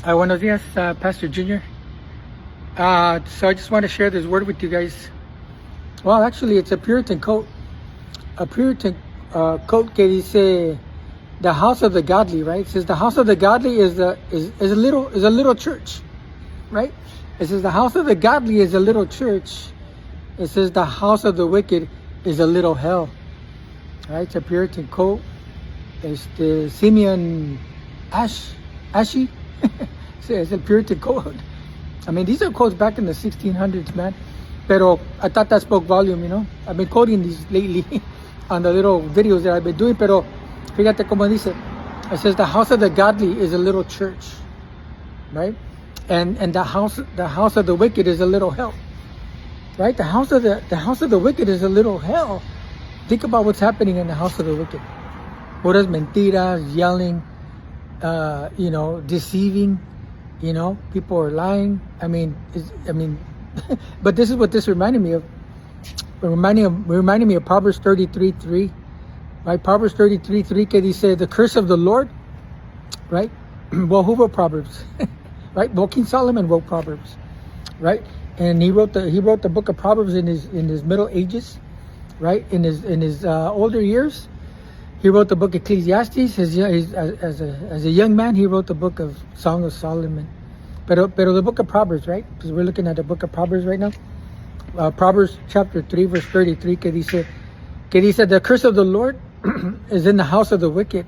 Buenos días, Pastor Junior. So I just want to share this word with you guys. Well, actually, it's a Puritan quote. A Puritan quote que dice, "The house of the godly," right? It says the house of the godly is a little church, right? It says the house of the godly is a little church. It says the house of the wicked is a little hell, right? It's a Puritan quote. It's the Simeon Ashy. It's a Puritan quote. I mean, these are quotes back in the 1600s, man. Pero I thought that spoke volume, you know. I've been quoting these lately on the little videos that I've been doing. Pero fíjate como dice. It says the house of the godly is a little church, right? And the house of the wicked is a little hell, right? The house of the wicked is a little hell. Think about what's happening in the house of the wicked. Puras mentiras, yelling, deceiving. People are lying. But this is what this reminded me of. Reminding me of Proverbs 33:3, right? Proverbs 33:3 que dice, the curse of the Lord, right? Well, who wrote Proverbs? Right? Well, King Solomon wrote Proverbs, right? And he wrote the book of Proverbs in his middle ages, right? In his older years. He wrote the book Ecclesiastes. As a young man, he wrote the book of Song of Solomon. Pero the book of Proverbs, right? Because we're looking at the book of Proverbs right now. Proverbs chapter 3, verse 33, que dice, the curse of the Lord is in the house of the wicked.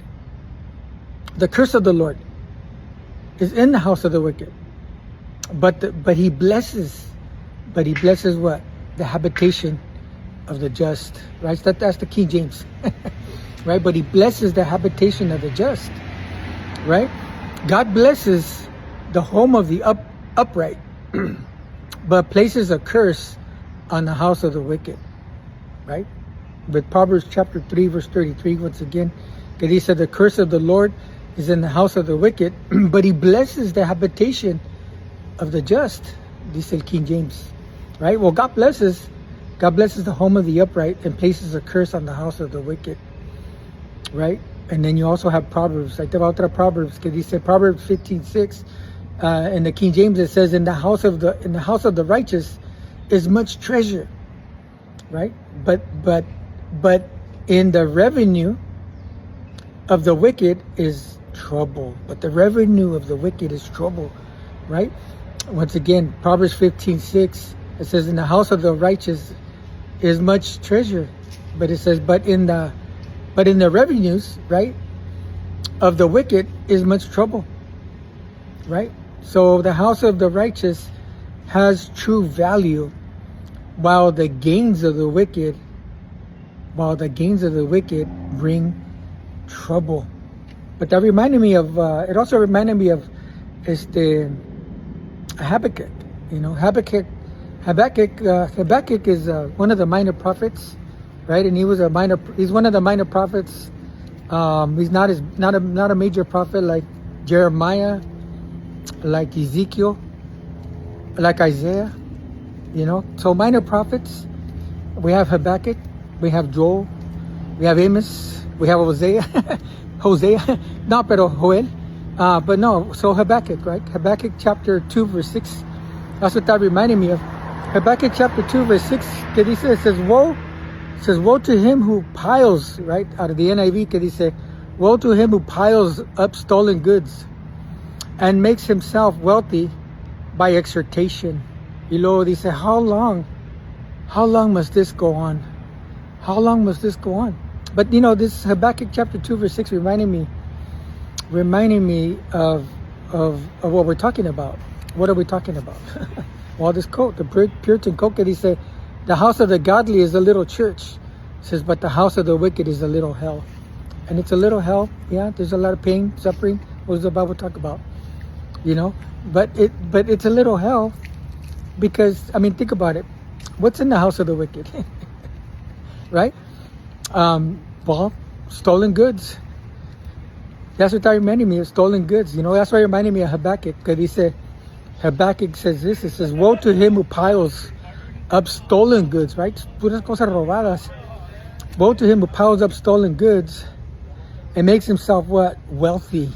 The curse of the Lord is in the house of the wicked. But he blesses what? The habitation of the just. Right? That's the King James. Right? But he blesses the habitation of the just. Right? God blesses the home of the upright, but places a curse on the house of the wicked. Right? With Proverbs chapter 3, verse 33, once again, that he said the curse of the Lord is in the house of the wicked, but he blesses the habitation of the just. This is King James. Right? Well, God blesses the home of the upright and places a curse on the house of the wicked. Right? And then you also have Proverbs. Like the otra Proverbs, que dice Proverbs 15:6. In the King James it says, in the house of the righteous is much treasure. Right? But in the revenue of the wicked is trouble. But the revenue of the wicked is trouble. Right? Once again, Proverbs 15:6, it says, in the house of the righteous is much treasure. But it says, but in the revenues, right, of the wicked is much trouble. Right? So the house of the righteous has true value, while the gains of the wicked bring trouble. But that reminded me of it also reminded me of the Habakkuk. Habakkuk is one of the minor prophets, right? And he's one of the minor prophets. He's not a major prophet like Jeremiah, like Ezekiel, like Isaiah. So minor prophets. We have Habakkuk, we have Joel, we have Amos, we have Hosea, not pero Joel, but no. So Habakkuk, right? Habakkuk chapter 2, verse 6. That's what that reminded me of. Habakkuk chapter 2, verse 6. Que dice, it says, woe to him who piles, right? Out of the NIV, que dice, woe to him who piles up stolen goods and makes himself wealthy by exhortation. Y luego dice, how long must this go on? How long must this go on? But this Habakkuk chapter 2, verse 6 reminding me of what we're talking about. What are we talking about? Well, this quote, the Puritan quote, that he said, the house of the godly is a little church. It says, but the house of the wicked is a little hell. And it's a little hell. Yeah, there's a lot of pain, suffering. What does the Bible talk about? But it's a little hell because, think about it. What's in the house of the wicked? Right? Well, stolen goods. That's what that reminded me of, stolen goods. That's why it reminded me of Habakkuk, because he said, Habakkuk says this, it says, woe to him who piles up stolen goods, right? Puras cosas robadas. Woe to him who piles up stolen goods and makes himself what? Wealthy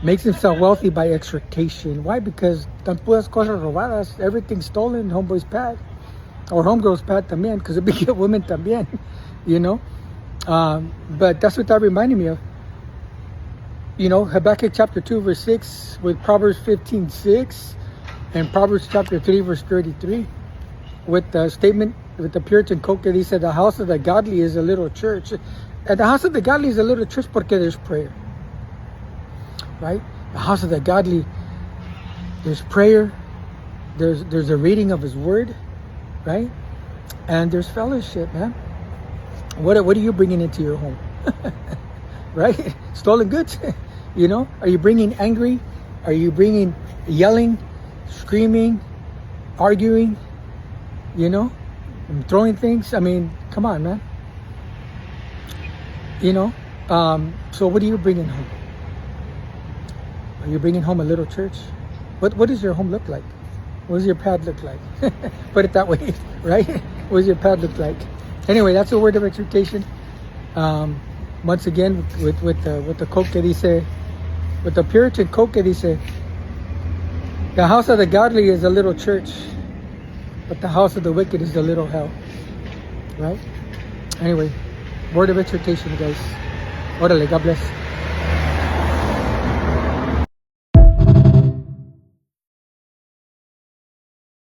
makes himself wealthy by exhortation. Why? Because tan puras cosas robadas, everything stolen, homeboy's pad. Or homegirl's pad también, because it became women también, you know? But that's what that reminded me of. You know, Habakkuk chapter 2, verse 6, with Proverbs 15:6, and Proverbs chapter 3, verse 33, with the statement, with the Puritan quote that he said, the house of the godly is a little church. And the house of the godly is a little church porque there's prayer, right? The house of the godly, there's prayer, there's a reading of his word, right? And there's fellowship, man. What are you bringing into your home? Right? Stolen goods. You know? Are you bringing angry? Are you bringing yelling, screaming, arguing? You know? And throwing things? I mean, come on, man. You know? So what are you bringing home? Are you bringing home a little church? What does your home look like? What does your pad look like? Put it that way, right? What does your pad look like? Anyway, that's a word of exhortation. Once again, with the quote que dice, with the Puritan quote que dice, the house of the godly is a little church, but the house of the wicked is the little hell. Right? Anyway, word of exhortation, guys. Orale, God bless.